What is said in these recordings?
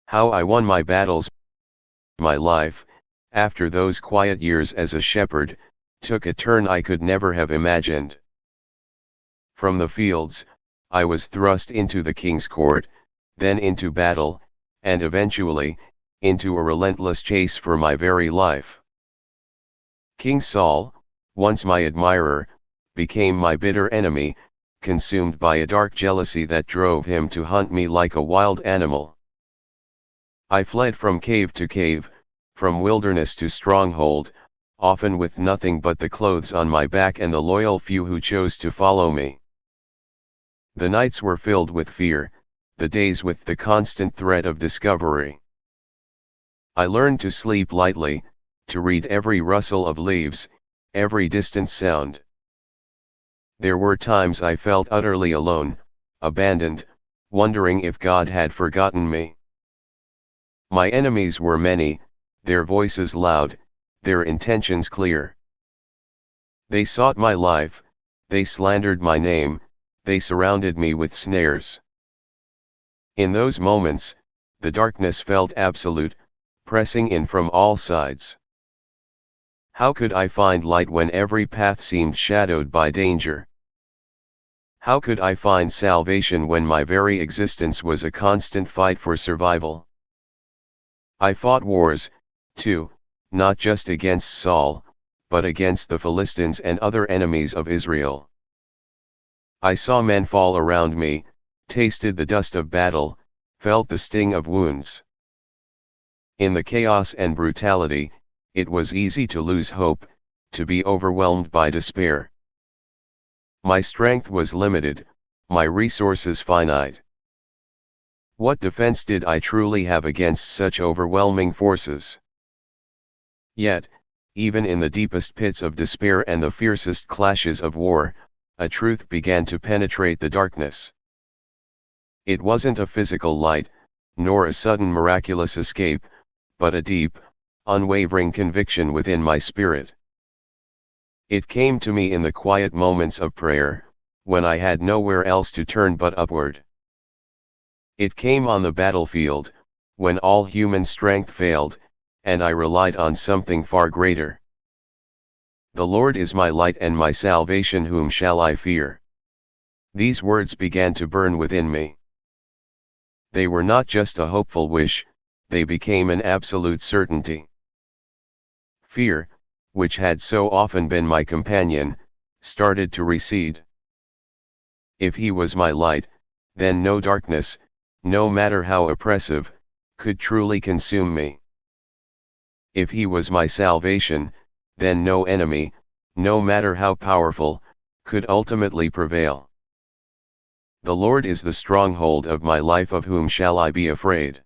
How I won my battles. My life, after those quiet years as a shepherd, took a turn I could never have imagined. From the fields, I was thrust into the king's court, then into battle, and eventually, into a relentless chase for my very life. King Saul, once my admirer, became my bitter enemy, consumed by a dark jealousy that drove him to hunt me like a wild animal. I fled from cave to cave, from wilderness to stronghold, often with nothing but the clothes on my back and the loyal few who chose to follow me. The nights were filled with fear, the days with the constant threat of discovery. I learned to sleep lightly, to read every rustle of leaves, every distant sound. There were times I felt utterly alone, abandoned, wondering if God had forgotten me. My enemies were many, their voices loud, their intentions clear. They sought my life, they slandered my name, they surrounded me with snares. In those moments, the darkness felt absolute, pressing in from all sides. How could I find light when every path seemed shadowed by danger? How could I find salvation when my very existence was a constant fight for survival? I fought wars, too, not just against Saul, but against the Philistines and other enemies of Israel. I saw men fall around me, tasted the dust of battle, felt the sting of wounds. In the chaos and brutality, it was easy to lose hope, to be overwhelmed by despair. My strength was limited, my resources finite. What defense did I truly have against such overwhelming forces? Yet, even in the deepest pits of despair and the fiercest clashes of war, a truth began to penetrate the darkness. It wasn't a physical light, nor a sudden miraculous escape, but a deep, unwavering conviction within my spirit. It came to me in the quiet moments of prayer, when I had nowhere else to turn but upward. It came on the battlefield, when all human strength failed, and I relied on something far greater. The Lord is my light and my salvation, whom shall I fear? These words began to burn within me. They were not just a hopeful wish, they became an absolute certainty. Fear, which had so often been my companion, started to recede. If He was my light, then no darkness, no matter how oppressive, could truly consume me. If He was my salvation, then no enemy, no matter how powerful, could ultimately prevail. The Lord is the stronghold of my life, of whom shall I be afraid?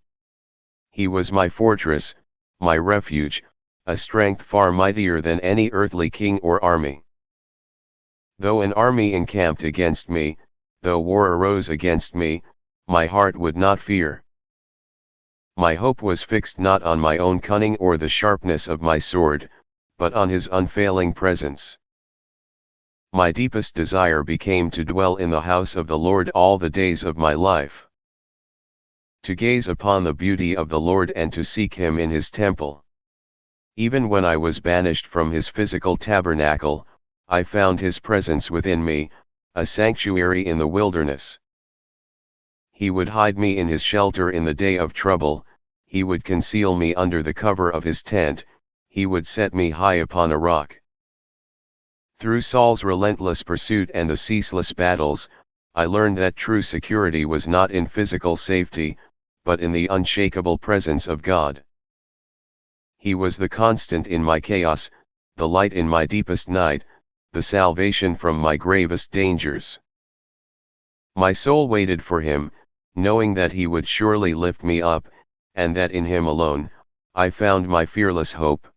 He was my fortress, my refuge, a strength far mightier than any earthly king or army. Though an army encamped against me, though war arose against me, my heart would not fear. My hope was fixed not on my own cunning or the sharpness of my sword, but on His unfailing presence. My deepest desire became to dwell in the house of the Lord all the days of my life. To gaze upon the beauty of the Lord and to seek Him in His temple. Even when I was banished from His physical tabernacle, I found His presence within me, a sanctuary in the wilderness. He would hide me in His shelter in the day of trouble, He would conceal me under the cover of His tent, He would set me high upon a rock. Through Saul's relentless pursuit and the ceaseless battles, I learned that true security was not in physical safety, but in the unshakable presence of God. He was the constant in my chaos, the light in my deepest night, the salvation from my gravest dangers. My soul waited for Him, knowing that He would surely lift me up, and that in Him alone, I found my fearless hope.